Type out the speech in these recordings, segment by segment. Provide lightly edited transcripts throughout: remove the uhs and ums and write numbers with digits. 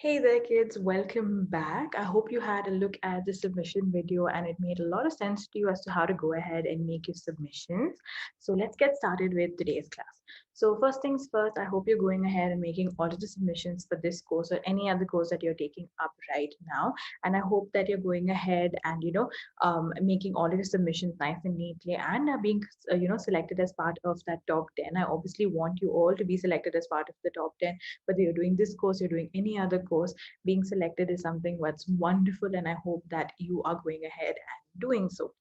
Hey there, kids. Welcome back. I hope you had a look at the submission video and it made a lot of sense to you as to how to go ahead and make your submissions. So let's get started with today's class. So first things first, I hope you're going ahead and making all of the submissions for this course or any other course that you're taking up right now. And I hope that you're going ahead and, making all of your submissions nice and neatly and being, selected as part of that top 10. I obviously want you all to be selected as part of the top 10, whether you're doing this course, you're doing any other course, being selected is something that's wonderful, and I hope that you are going ahead and doing so.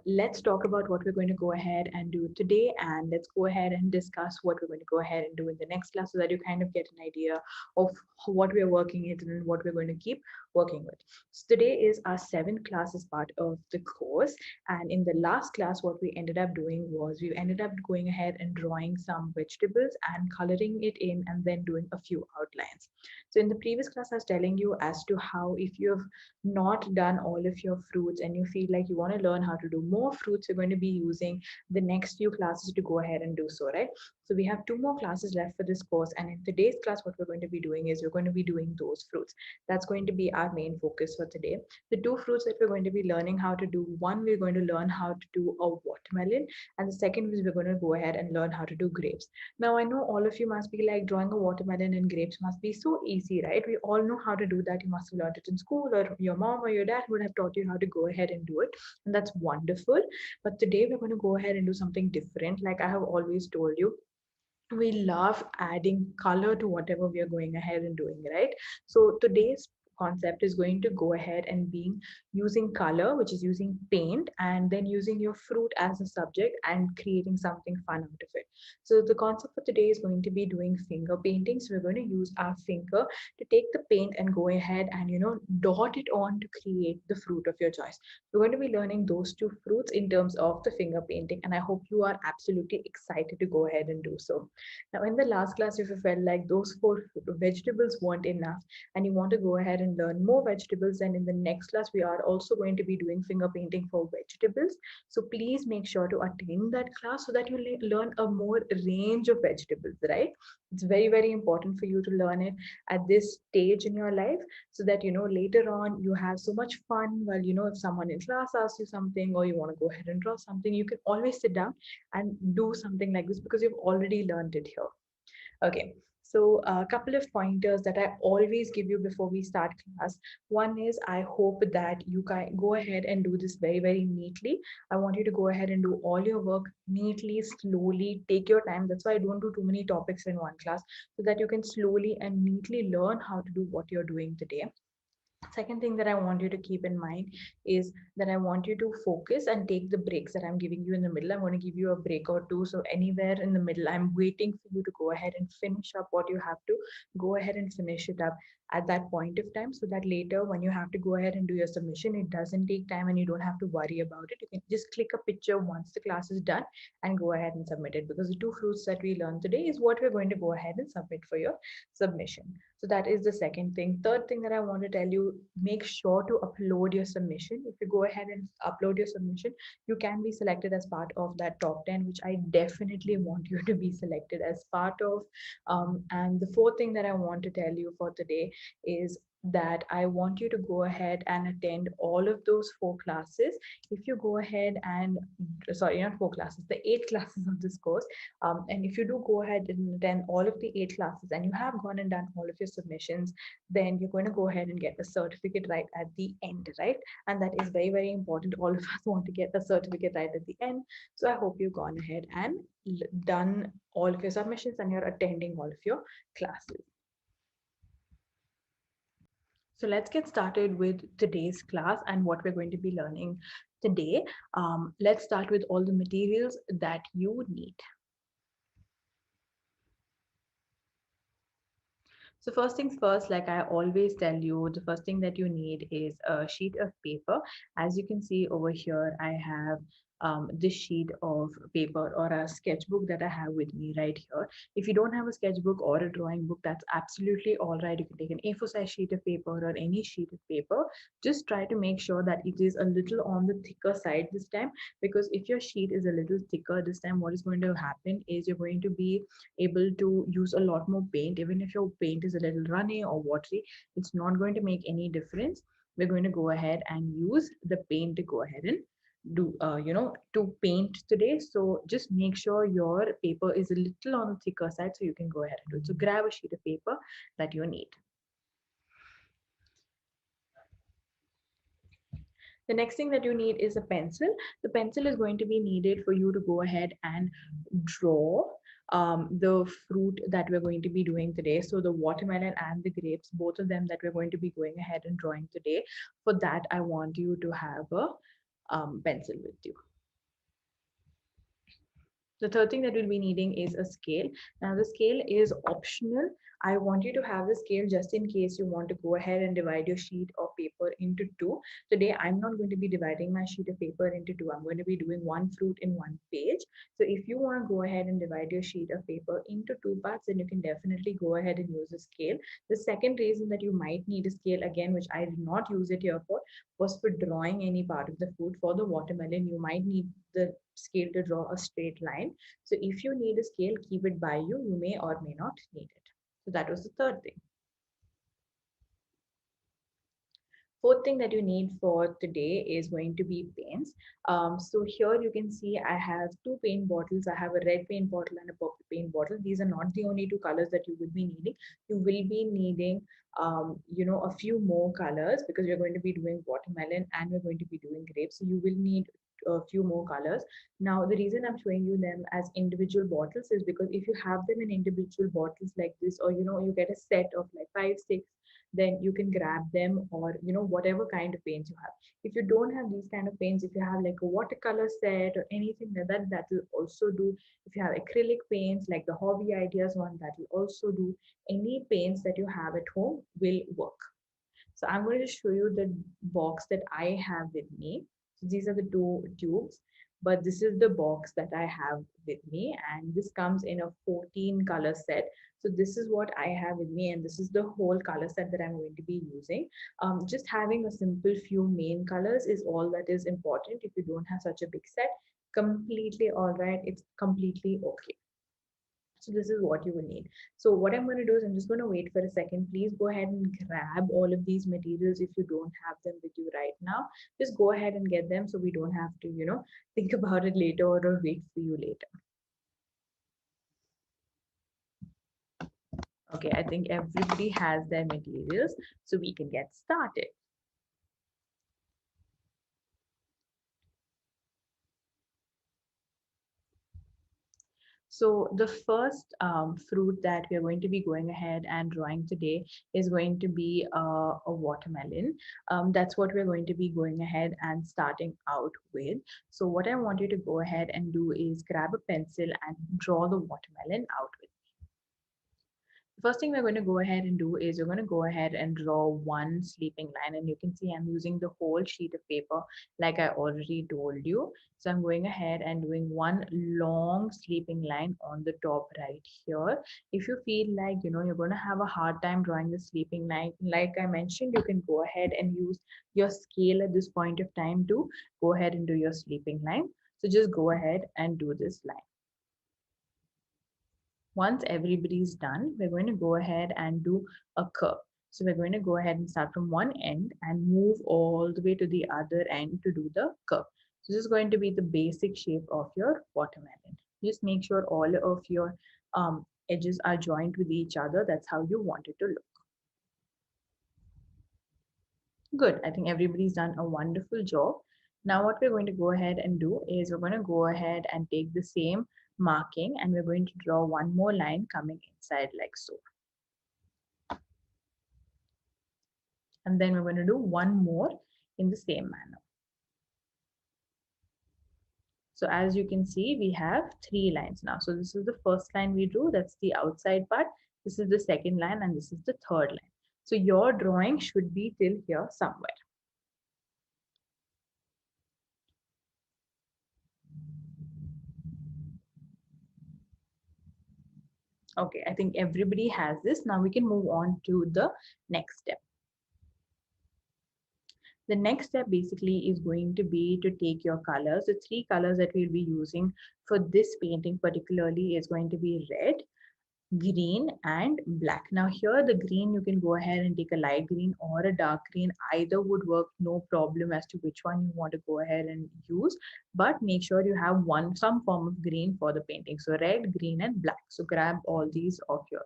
Let's talk about what we're going to go ahead and do today, and let's go ahead and discuss what we're going to go ahead and do in the next class so that you kind of get an idea of what we're working with and what we're going to keep working with. So today is our seventh class as part of the course, and in the last class, what we ended up doing was we ended up going ahead and drawing some vegetables and coloring it in and then doing a few outlines. So in the previous class, I was telling you as to how if you have not done all of your fruits and you feel like you want to learn how to do more fruits, you're going to be using the next few classes to go ahead and do so, right? So we have two more classes left for this course, and in today's class, what we're going to be doing is we're going to be doing those fruits. That's going to be our main focus for today. The two fruits that we're going to be learning how to do, one, we're going to learn how to do a watermelon, and the second is we're going to go ahead and learn how to do grapes. Now, I know all of you must be like, drawing a watermelon and grapes must be so easy, right? We all know how to do that. You must have learned it in school, or your mom or your dad would have taught you how to go ahead and do it. And that's wonderful. But today we're going to go ahead and do something different. Like I have always told you, we love adding color to whatever we are going ahead and doing, right? So today's concept is going to go ahead and being using color, which is using paint, and then using your fruit as a subject and creating something fun out of it. So the concept for today is going to be doing finger painting. So we're going to use our finger to take the paint and go ahead and dot it on to create the fruit of your choice. We're going to be learning those two fruits in terms of the finger painting, and I hope you are absolutely excited to go ahead and do so. Now, in the last class, if you felt like those four vegetables weren't enough and you want to go ahead and learn more vegetables, then in the next class, we are also going to be doing finger painting for vegetables. So please make sure to attend that class so that you learn a more range of vegetables, right? It's very, very important for you to learn it at this stage in your life so that, later on you have so much fun. Well, if someone in class asks you something or you want to go ahead and draw something, you can always sit down and do something like this because you've already learned it here. Okay. So a couple of pointers that I always give you before we start class. One is I hope that you can go ahead and do this very, very neatly. I want you to go ahead and do all your work neatly, slowly, take your time. That's why I don't do too many topics in one class so that you can slowly and neatly learn how to do what you're doing today. Second thing that I want you to keep in mind is that I want you to focus and take the breaks that I'm giving you in the middle. I'm going to give you a break or two. So anywhere in the middle, I'm waiting for you to go ahead and finish up what you have to. Go ahead and finish it up at that point of time so that later when you have to go ahead and do your submission, it doesn't take time and you don't have to worry about it. You can just click a picture once the class is done and go ahead and submit it, because the two fruits that we learned today is what we're going to go ahead and submit for your submission. So that is the second thing. Third thing that I want to tell you, make sure to upload your submission. If you go ahead and upload your submission, you can be selected as part of that top 10, which I definitely want you to be selected as part of. And the fourth thing that I want to tell you for today is that I want you to go ahead and attend all of those four classes. If you go ahead and, sorry, not four classes, the eight classes of this course, and if you do go ahead and attend all of the eight classes and you have gone and done all of your submissions, then you're going to go ahead and get a certificate right at the end, right? And that is very, very important. All of us want to get a certificate right at the end. So I hope you've gone ahead and done all of your submissions and you're attending all of your classes. So let's get started with today's class and what we're going to be learning today. Let's start with all the materials that you need. So first things first, like I always tell you, the first thing that you need is a sheet of paper. As you can see over here, I have this sheet of paper or a sketchbook that I have with me right here. If you don't have a sketchbook or a drawing book, that's absolutely all right. You can take an A4 size sheet of paper or any sheet of paper. Just try to make sure that it is a little on the thicker side this time, because if your sheet is a little thicker this time, what is going to happen is you're going to be able to use a lot more paint. Even if your paint is a little runny or watery, it's not going to make any difference. We're going to go ahead and use the paint to go ahead and do to paint today. So just make sure your paper is a little on the thicker side so you can go ahead and do it. So grab a sheet of paper that you need. The next thing that you need is a pencil. The pencil is going to be needed for you to go ahead and draw the fruit that we're going to be doing today. So the watermelon and the grapes, both of them that we're going to be going ahead and drawing today. For that, I want you to have a pencil with you. The third thing that we'll be needing is a scale. Now the scale is optional. I want you to have the scale just in case you want to go ahead and divide your sheet of paper into two. Today, I'm not going to be dividing my sheet of paper into two. I'm going to be doing one fruit in one page. So if you want to go ahead and divide your sheet of paper into two parts, then you can definitely go ahead and use a scale. The second reason that you might need a scale, again, which I did not use it here for, was for drawing any part of the fruit. For the watermelon, you might need the scale to draw a straight line. So if you need a scale, keep it by you. You may or may not need it. So that was the third thing. Fourth thing that you need for today is going to be paints. So here you can see I have two paint bottles. I have a red paint bottle and a purple paint bottle. These are not the only two colors that you will be needing. You will be needing a few more colors because we're going to be doing watermelon and we're going to be doing grapes. So you will need a few more colors. Now the reason I'm showing you them as individual bottles is because if you have them in individual bottles like this, or you get a set of like 5 6, then you can grab them, or whatever kind of paints you have. If you don't have these kind of paints, if you have like a watercolor set or anything like that, that will also do. If you have acrylic paints like the Hobby Ideas one, that will also do. Any paints that you have at home will work. So I'm going to show you the box that I have with me. So these are the two tubes, but this is the box that I have with me, and this comes in a 14 color set. So this is what I have with me, and this is the whole color set that I'm going to be using. Just having a simple few main colors is all that is important. If you don't have such a big set, completely all right. It's completely okay. So this is what you will need. So what I'm going to do is I'm just going to wait for a second. Please go ahead and grab all of these materials if you don't have them with you right now. Just go ahead and get them so we don't have to, think about it later or wait for you later. Okay, I think everybody has their materials, so we can get started. So the first fruit that we are going to be going ahead and drawing today is going to be a watermelon. That's what we're going to be going ahead and starting out with. So what I want you to go ahead and do is grab a pencil and draw the watermelon out with. First thing we're going to go ahead and do is we're going to go ahead and draw one sleeping line, and you can see I'm using the whole sheet of paper like I already told you. So I'm going ahead and doing one long sleeping line on the top right here. If you feel like you're going to have a hard time drawing the sleeping line, like I mentioned, you can go ahead and use your scale at this point of time to go ahead and do your sleeping line. So just go ahead and do this line. Once everybody's done, we're going to go ahead and do a curve. So we're going to go ahead and start from one end and move all the way to the other end to do the curve. So this is going to be the basic shape of your watermelon. Just make sure all of your edges are joined with each other. That's how you want it to look. Good. I think everybody's done a wonderful job. Now what we're going to go ahead and do is we're going to go ahead and take the same marking and we're going to draw one more line coming inside like so. And then we're going to do one more in the same manner. So as you can see, we have 3 lines now. So this is the first line we drew, that's the outside part. This is the second line and this is the third line. So your drawing should be till here somewhere. Okay, I think everybody has this. Now we can move on to the next step. The next step basically is going to be to take your colors. The three colors that we'll be using for this painting particularly is going to be red, green and black. Now here the green, you can go ahead and take a light green or a dark green. Either would work, no problem as to which one you want to go ahead and use, but make sure you have some form of green for the painting. So red, green and black. So grab all these of yours.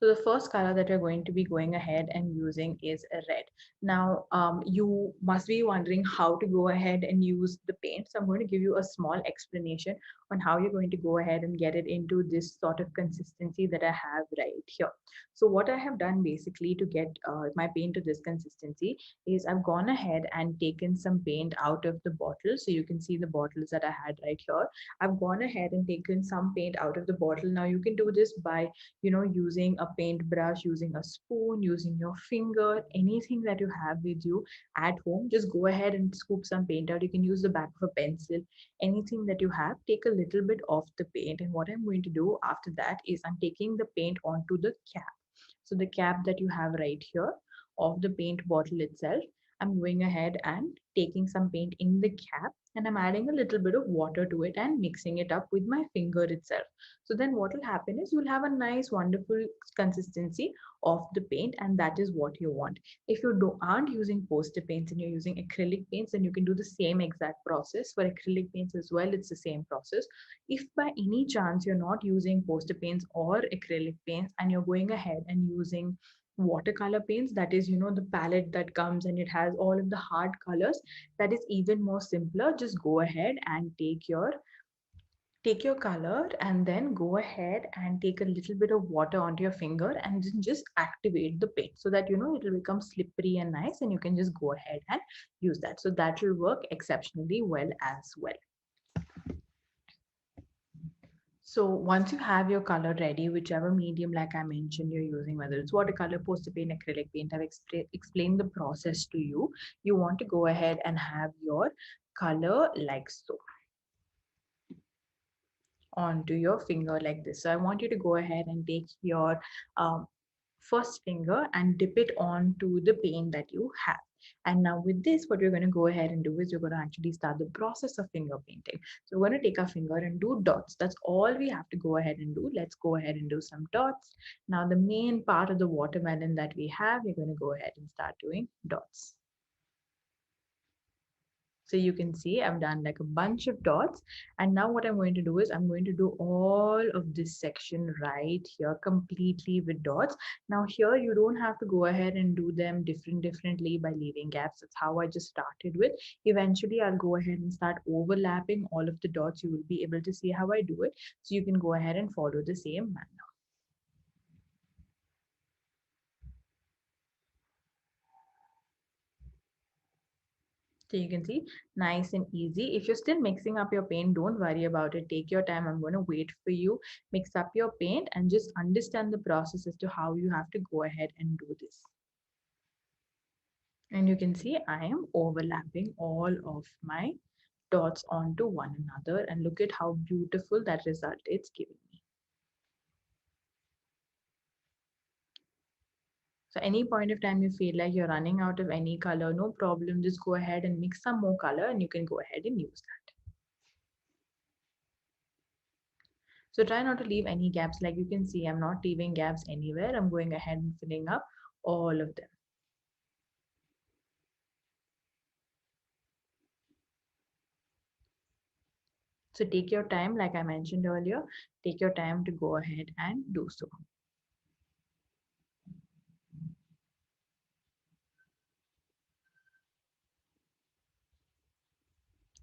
So the first color that we're going to be going ahead and using is a red. Now, you must be wondering how to go ahead and use the paint. So I'm going to give you a small explanation on how you're going to go ahead and get it into this sort of consistency that I have right here. So what I have done basically to get my paint to this consistency is I've gone ahead and taken some paint out of the bottle. So you can see the bottles that I had right here. I've gone ahead and taken some paint out of the bottle. Now you can do this by using a paintbrush, using a spoon, using your finger, anything that you have with you at home. Just go ahead and scoop some paint out. You can use the back of a pencil, anything that you have. Take a little bit of the paint, and what I'm going to do after that is I'm taking the paint onto the cap. So the cap that you have right here of the paint bottle itself, I'm going ahead and taking some paint in the cap, and I'm adding a little bit of water to it and mixing it up with my finger itself. So then what will happen is you'll have a nice, wonderful consistency of the paint, and that is what you want. If you aren't using poster paints and you're using acrylic paints, then you can do the same exact process. For acrylic paints as well, it's the same process. If by any chance you're not using poster paints or acrylic paints and you're going ahead and using watercolor paints, that is the palette that comes and it has all of the hard colors, that is even more simpler. Just go ahead and take your color and then go ahead and take a little bit of water onto your finger and then just activate the paint so that it will become slippery and nice, and you can just go ahead and use that. So that will work exceptionally well as well. So once you have your color ready, whichever medium like I mentioned you're using, whether it's watercolor, poster paint, acrylic paint, I've explained the process to you. You want to go ahead and have your color like so onto your finger like this. So I want you to go ahead and take your first finger and dip it onto the paint that you have. And now with this, what we're going to go ahead and do is we're going to actually start the process of finger painting. So we're going to take our finger and do dots. That's all we have to go ahead and do. Let's go ahead and do some dots. Now the main part of the watermelon that we have, we're going to go ahead and start doing dots. So you can see I've done like a bunch of dots. And now what I'm going to do is I'm going to do all of this section right here completely with dots. Now here you don't have to go ahead and do them differently by leaving gaps. That's how I just started with. Eventually I'll go ahead and start overlapping all of the dots. You will be able to see how I do it. So you can go ahead and follow the same manner. So you can see nice and easy. If you're still mixing up your paint, don't worry about it. Take your time. I'm going to wait for you. Mix up your paint and just understand the process as to how you have to go ahead and do this. And you can see I am overlapping all of my dots onto one another, and look at how beautiful that result it's giving me. So any point of time you feel like you're running out of any color, no problem. Just go ahead and mix some more color and you can go ahead and use that. So try not to leave any gaps. Like you can see, I'm not leaving gaps anywhere. I'm going ahead and filling up all of them. So take your time, like I mentioned earlier, take your time to go ahead and do so.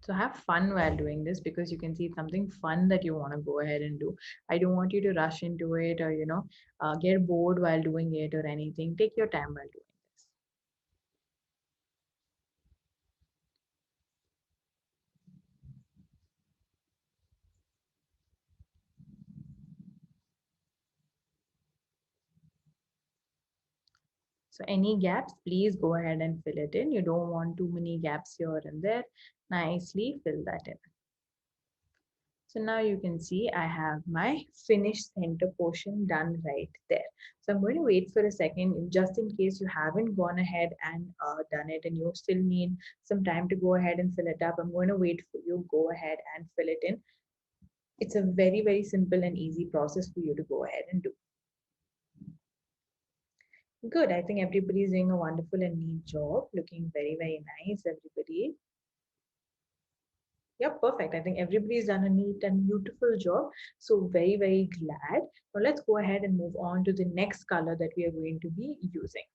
So have fun while doing this, because you can see it's something fun that you want to go ahead and do. I don't want you to rush into it or, get bored while doing it or anything. Take your time while doing this. So any gaps, please go ahead and fill it in. You don't want too many gaps here and there. Nicely fill that in. So now you can see I have my finished center portion done right there. So I'm going to wait for a second just in case you haven't gone ahead and done it and you still need some time to go ahead and fill it up. I'm going to wait for you, go ahead and fill it in. It's a very, very simple and easy process for you to go ahead and do. Good. I think everybody's doing a wonderful and neat job. Looking very, very nice, everybody. Yep, perfect. I think everybody's done a neat and beautiful job. So very, very glad. Now let's go ahead and move on to the next color that we are going to be using.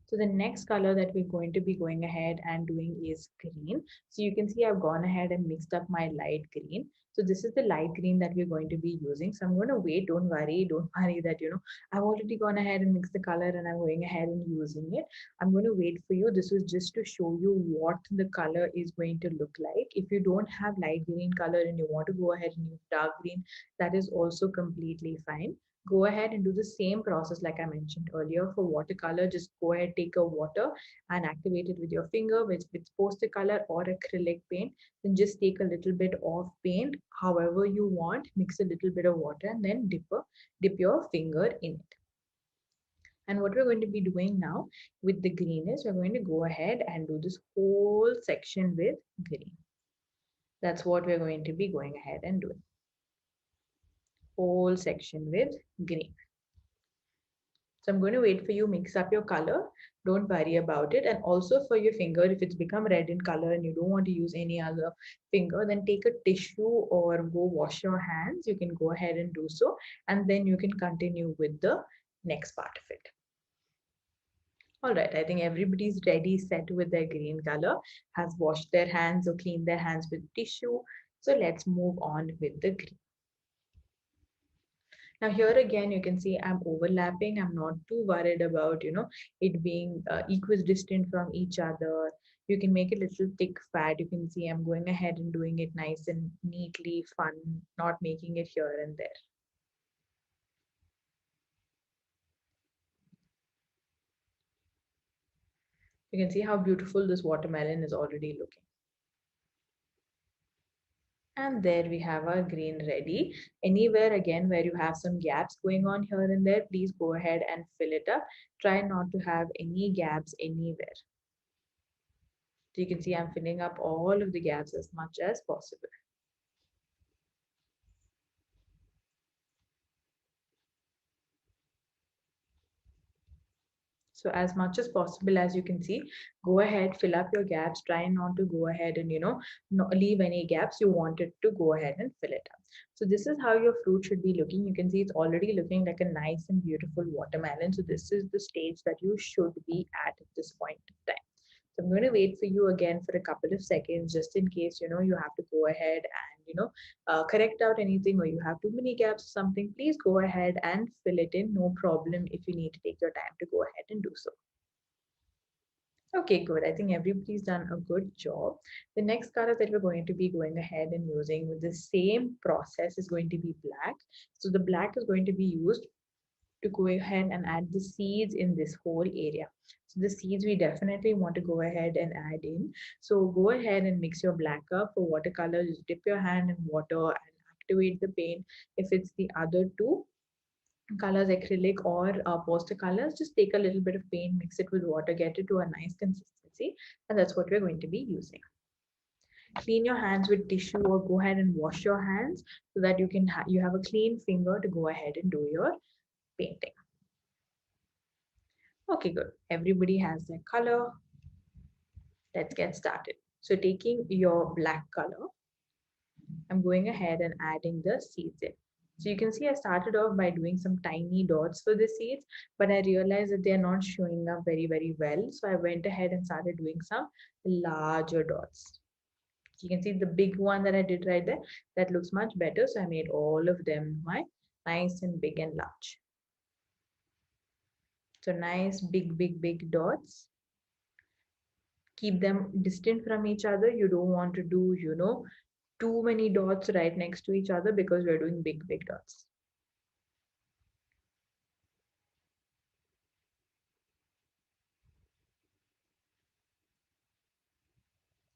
So the next color that we're going to be going ahead and doing is green. So you can see I've gone ahead and mixed up my light green. So this is the light green that we're going to be using. So I'm going to wait. Don't worry that, I've already gone ahead and mixed the color and I'm going ahead and using it. I'm going to wait for you. This is just to show you what the color is going to look like. If you don't have light green color and you want to go ahead and use dark green, that is also completely fine. Go ahead and do the same process like I mentioned earlier for watercolor. Just go ahead, take a water and activate it with your finger, which it's poster color or acrylic paint. Then just take a little bit of paint, however you want, mix a little bit of water and then dip your finger in it. And what we're going to be doing now with the green is we're going to go ahead and do this whole section with green. That's what we're going to be going ahead and doing. Whole section with green. So I'm going to wait for you, mix up your color. Don't worry about it. And also for your finger, if it's become red in color and you don't want to use any other finger, then take a tissue or go wash your hands. You can go ahead and do so. And then you can continue with the next part of it. All right, I think everybody's ready, set with their green color, has washed their hands or cleaned their hands with tissue. So let's move on with the green. Now here again, you can see I'm overlapping. I'm not too worried about, it being equidistant from each other. You can make it a little thick fat. You can see I'm going ahead and doing it nice and neatly, fun, not making it here and there. You can see how beautiful this watermelon is already looking. And there we have our green ready. Anywhere again where you have some gaps going on here and there, please go ahead and fill it up. Try not to have any gaps anywhere. So you can see I'm filling up all of the gaps as much as possible. So as much as possible, as you can see, go ahead, fill up your gaps, try not to go ahead and, not leave any gaps. You want it to go ahead and fill it up. So this is how your fruit should be looking. You can see it's already looking like a nice and beautiful watermelon. So this is the stage that you should be at this point in time. So I'm going to wait for you again for a couple of seconds, just in case, you have to go ahead and, correct out anything or you have too many gaps or something. Please go ahead and fill it in. No problem if you need to take your time to go ahead and do so. Okay, good. I think everybody's done a good job. The next color that we're going to be going ahead and using with the same process is going to be black. So the black is going to be used to go ahead and add the seeds in this whole area. So the seeds we definitely want to go ahead and add in. So go ahead and mix your black up. For watercolor, just dip your hand in water and activate the paint. If it's the other two colors, acrylic or poster colors, just take a little bit of paint, mix it with water, get it to a nice consistency, and that's what we're going to be using. Clean your hands with tissue or go ahead and wash your hands so that you have a clean finger to go ahead and do your painting. Okay, good. Everybody has their color. Let's get started. So taking your black color, I'm going ahead and adding the seeds in. So you can see I started off by doing some tiny dots for the seeds, but I realized that they're not showing up very, very well. So I went ahead and started doing some larger dots. You can see the big one that I did right there. That looks much better. So I made all of them my nice and big and large. So nice, big, big, big dots. Keep them distant from each other. You don't want to do, too many dots right next to each other because we're doing big, big dots.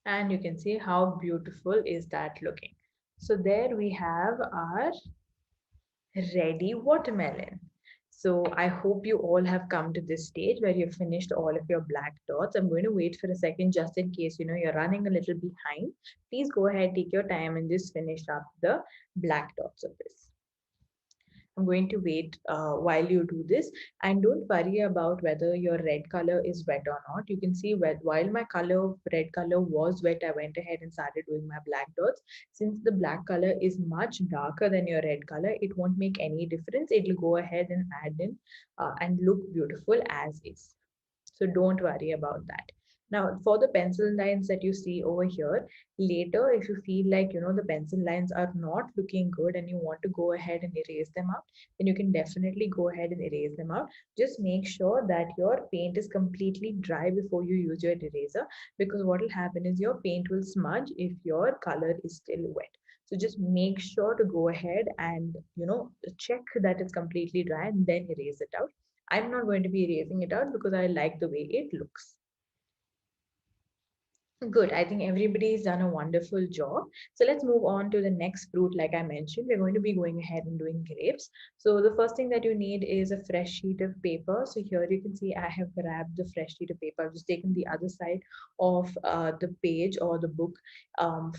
And you can see how beautiful is that looking. So there we have our ready watermelon. So I hope you all have come to this stage where you've finished all of your black dots. I'm going to wait for a second just in case you're running a little behind. Please go ahead, take your time and just finish up the black dots of this. I'm going to wait while you do this, and don't worry about whether your red color is wet or not. You can see while my red color was wet, I went ahead and started doing my black dots. Since the black color is much darker than your red color, it won't make any difference. It'll go ahead and add in and look beautiful as is. So don't worry about that. Now, for the pencil lines that you see over here, later, if you feel like, the pencil lines are not looking good and you want to go ahead and erase them out, then you can definitely go ahead and erase them out. Just make sure that your paint is completely dry before you use your eraser, because what will happen is your paint will smudge if your color is still wet. So just make sure to go ahead and, check that it's completely dry and then erase it out. I'm not going to be erasing it out because I like the way it looks. Good. I think everybody's done a wonderful job. So let's move on to the next fruit. Like I mentioned, we're going to be going ahead and doing grapes. So the first thing that you need is a fresh sheet of paper. So here you can see I have grabbed the fresh sheet of paper. I've just taken the other side of the page or the book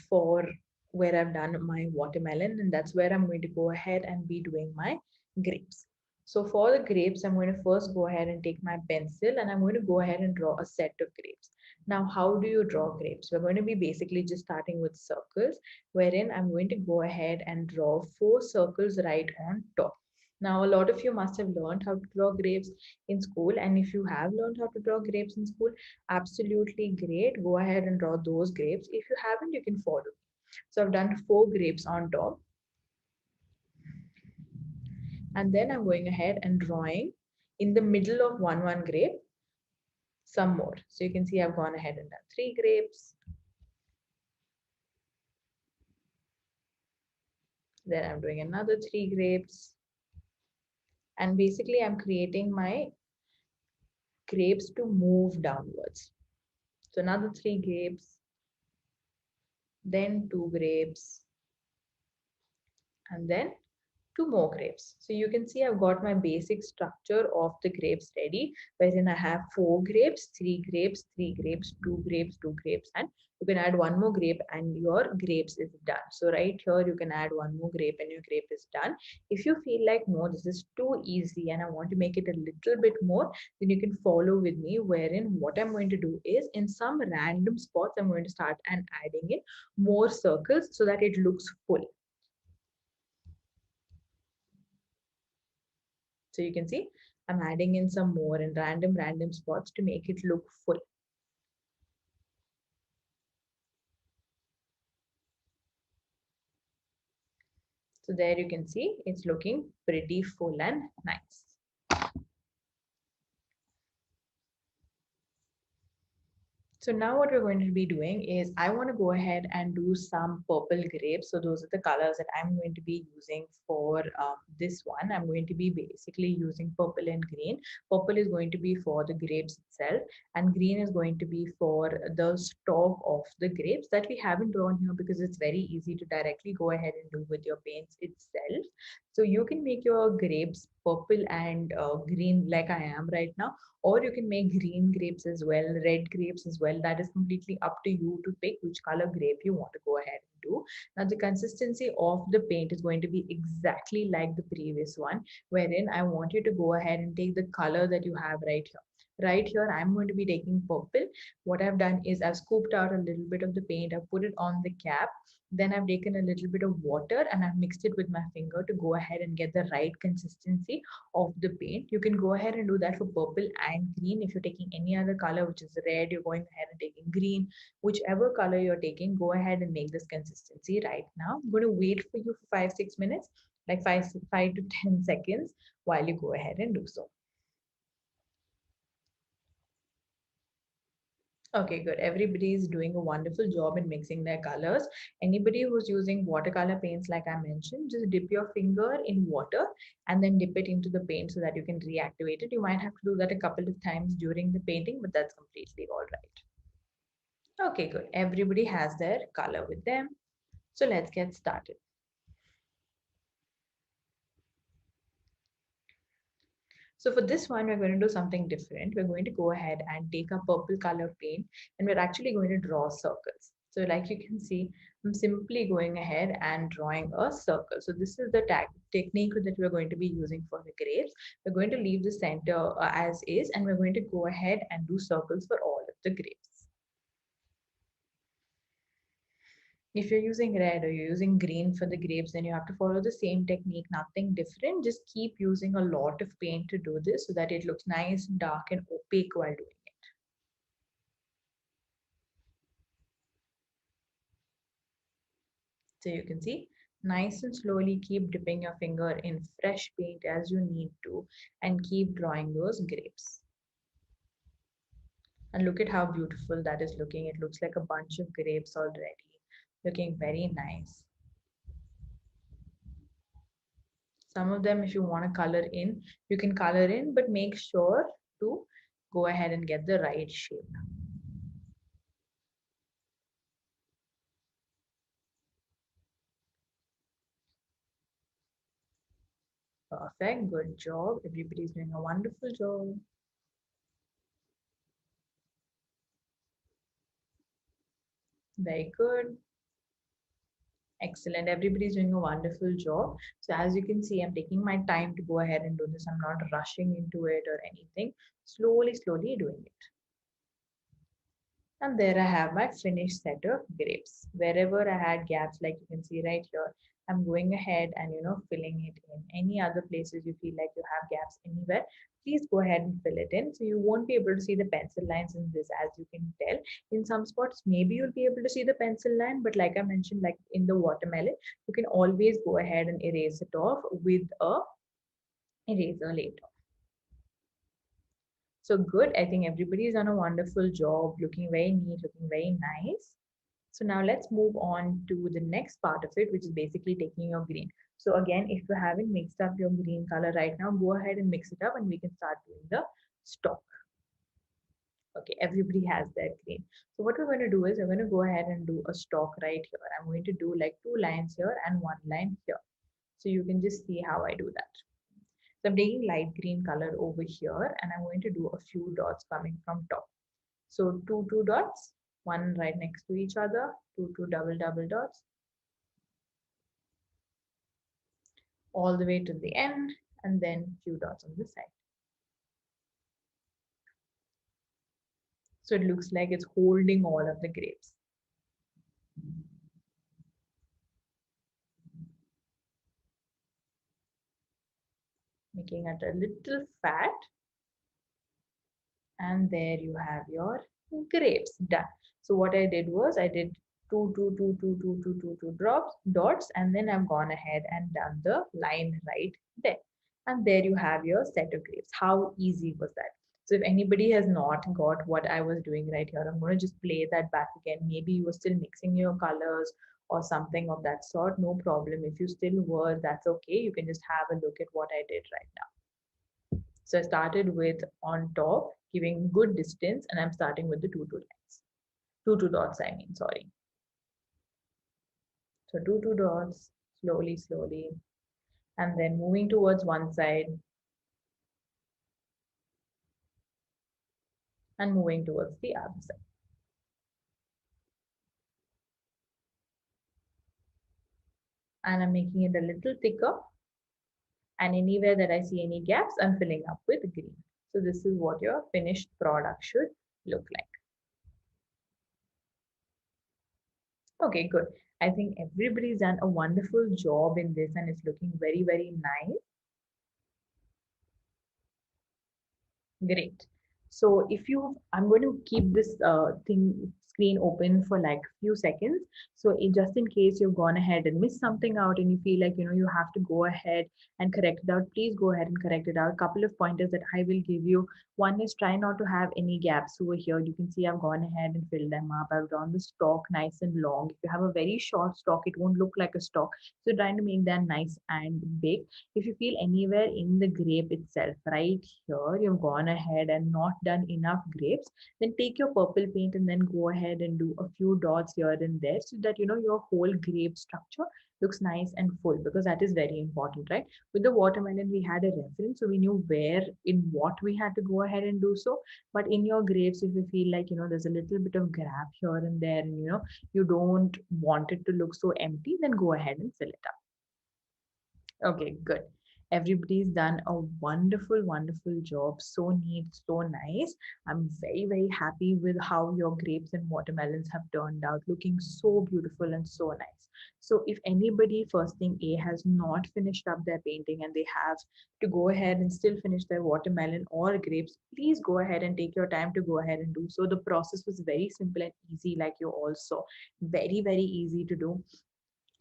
for where I've done my watermelon, and that's where I'm going to go ahead and be doing my grapes. So for the grapes, I'm going to first go ahead and take my pencil and I'm going to go ahead and draw a set of grapes. Now, how do you draw grapes? We're going to be basically just starting with circles, wherein I'm going to go ahead and draw 4 circles right on top. Now, a lot of you must have learned how to draw grapes in school, and if you have learned how to draw grapes in school, absolutely great. Go ahead and draw those grapes. If you haven't, you can follow. So I've done 4 grapes on top, and then I'm going ahead and drawing in the middle of one grape some more. So you can see I've gone ahead and done 3 grapes. Then I'm doing another 3 grapes. And basically I'm creating my grapes to move downwards. So another 3 grapes, then 2 grapes, and then 2 more grapes. So you can see I've got my basic structure of the grapes ready, wherein I have 4 grapes, 3 grapes, 3 grapes, 2 grapes, 2 grapes, and you can add 1 more grape and your grapes is done. So right here, you can add 1 more grape and your grape is done. If you feel like, no, this is too easy and I want to make it a little bit more, then you can follow with me, wherein what I'm going to do is in some random spots, I'm going to start and adding in more circles so that it looks full. So you can see I'm adding in some more in random spots to make it look full. So there you can see it's looking pretty full and nice. So now what we're going to be doing is I want to go ahead and do some purple grapes. So those are the colors that I'm going to be using for this one. I'm going to be basically using purple and green. Purple is going to be for the grapes itself and green is going to be for the stalk of the grapes that we haven't drawn here because it's very easy to directly go ahead and do with your paints itself. So you can make your grapes purple and green like I am right now, or you can make green grapes as well, red grapes as well. That is completely up to you to pick which color grape you want to go ahead and do. Now the consistency of the paint is going to be exactly like the previous one, wherein I want you to go ahead and take the color that you have right here. Right here, I'm going to be taking purple. What I've done is I've scooped out a little bit of the paint, I've put it on the cap, then I've taken a little bit of water and I've mixed it with my finger to go ahead and get the right consistency of the paint. You can go ahead and do that for purple and green. If you're taking any other color, which is red, you're going ahead and taking green. Whichever color you're taking, go ahead and make this consistency right now. I'm going to wait for you for 5-6 minutes, like 5 to 10 seconds while you go ahead and do so. Okay, good. Everybody is doing a wonderful job in mixing their colors. Anybody who's using watercolor paints, like I mentioned, just dip your finger in water and then dip it into the paint so that you can reactivate it. You might have to do that a couple of times during the painting, but that's completely all right. Okay, good. Everybody has their color with them. So let's get started. So for this one, we're going to do something different. We're going to go ahead and take a purple color paint and we're actually going to draw circles. So like you can see, I'm simply going ahead and drawing a circle. So this is the technique that we're going to be using for the grapes. We're going to leave the center as is, and we're going to go ahead and do circles for all of the grapes. If you're using red or you're using green for the grapes, then you have to follow the same technique, nothing different. Just keep using a lot of paint to do this so that it looks nice, dark, and opaque while doing it. So you can see, nice and slowly keep dipping your finger in fresh paint as you need to and keep drawing those grapes. And look at how beautiful that is looking. It looks like a bunch of grapes already, looking very nice. Some of them, if you want to color in, you can color in, but make sure to go ahead and get the right shape. Perfect, good job. Everybody's doing a wonderful job. Very good. Excellent. Everybody's doing a wonderful job. So as you can see, I'm taking my time to go ahead and do this. I'm not rushing into it or anything. Slowly, slowly doing it. And there I have my finished set of grapes. Wherever I had gaps, like you can see right here, I'm going ahead and filling it in. Any other places you feel like you have gaps anywhere, please go ahead and fill it in. So you won't be able to see the pencil lines in this, as you can tell. In some spots, maybe you'll be able to see the pencil line, but like I mentioned, like in the watermelon, you can always go ahead and erase it off with a eraser later. So good. I think everybody's done a wonderful job, looking very neat, looking very nice. So now let's move on to the next part of it, which is basically taking your green. So again, if you haven't mixed up your green color right now, go ahead and mix it up and we can start doing the stock. Okay, everybody has their green. So what we're going to do is we're going to go ahead and do a stock right here. I'm going to do like 2 lines here and 1 line here. So you can just see how I do that. So I'm taking light green color over here and I'm going to do a few dots coming from top. So two dots, one right next to each other, two double dots, all the way to the end, and then few dots on the side. So it looks like it's holding all of the grapes. Making it a little fat. And there you have your grapes done. So what I did was I did two dots, and then I've gone ahead and done the line right there. And there you have your set of grapes. How easy was that? So if anybody has not got what I was doing right here, I'm going to just play that back again. Maybe you were still mixing your colors or something of that sort. No problem. If you still were, that's okay. You can just have a look at what I did right now. So I started with on top, giving good distance, and I'm starting with the two lines. Two dots, I mean, sorry. So two dots, slowly, slowly, and then moving towards one side and moving towards the other side. And I'm making it a little thicker. And anywhere that I see any gaps, I'm filling up with green. So this is what your finished product should look like. Okay, good. I think everybody's done a wonderful job in this and it's looking very, very nice. Great. So if you, I'm going to keep this screen open for like few seconds. So just in case you've gone ahead and missed something out and you feel like, you have to go ahead and correct it out, please go ahead and correct it out. Couple of pointers that I will give you. One is try not to have any gaps over here. You can see I've gone ahead and filled them up. I've drawn the stalk nice and long. If you have a very short stalk, it won't look like a stalk. So trying to make that nice and big. If you feel anywhere in the grape itself, right here, you've gone ahead and not done enough grapes, then take your purple paint and then go ahead ahead and do a few dots here and there so that your whole grape structure looks nice and full, because that is very important, right? With the watermelon, we had a reference, so we knew where in what we had to go ahead and do so. But in your grapes, if you feel like there's a little bit of gap here and there, and you don't want it to look so empty, then go ahead and fill it up. Okay, good. Everybody's done a wonderful, wonderful job. So neat, so nice. I'm very, very happy with how your grapes and watermelons have turned out, looking so beautiful and so nice. So if anybody, first thing A, has not finished up their painting and they have to go ahead and still finish their watermelon or grapes, please go ahead and take your time to go ahead and do so. The process was very simple and easy, like you all saw. Very, very easy to do.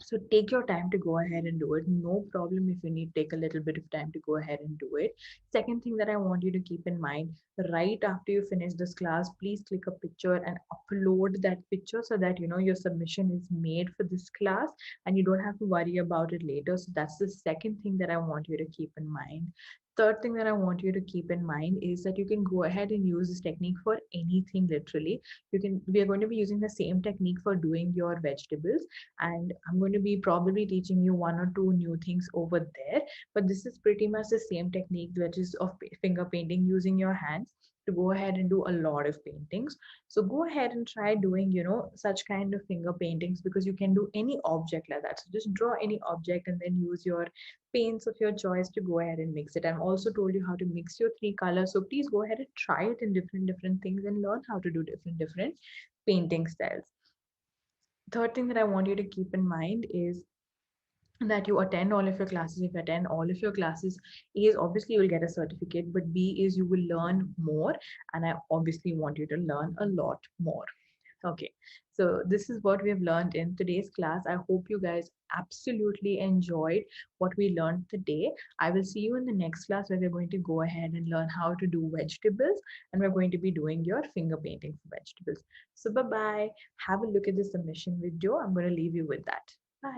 So take your time to go ahead and do it. No problem if you need to take a little bit of time to go ahead and do it. Second thing that I want you to keep in mind, right after you finish this class, please click a picture and upload that picture so that your submission is made for this class and you don't have to worry about it later. So that's the second thing that I want you to keep in mind. Third thing that I want you to keep in mind is that you can go ahead and use this technique for anything literally. We are going to be using the same technique for doing your vegetables, and I'm going to be probably teaching you one or two new things over there, but this is pretty much the same technique, which is of finger painting using your hands to go ahead and do a lot of paintings. So go ahead and try doing such kind of finger paintings, because you can do any object like that. So just draw any object and then use your paints of your choice to go ahead and mix it. I've also told you how to mix your three colors, so please go ahead and try it in different things and learn how to do different painting styles. Third thing that I want you to keep in mind is that you attend all of your classes. If you attend all of your classes, A is obviously you'll get a certificate, but B is you will learn more, and I obviously want you to learn a lot more. Okay, so this is what we have learned in today's class. I hope you guys absolutely enjoyed what we learned today. I will see you in the next class where we're going to go ahead and learn how to do vegetables, and we're going to be doing your finger painting for vegetables. So bye bye. Have a look at the submission video. I'm going to leave you with that.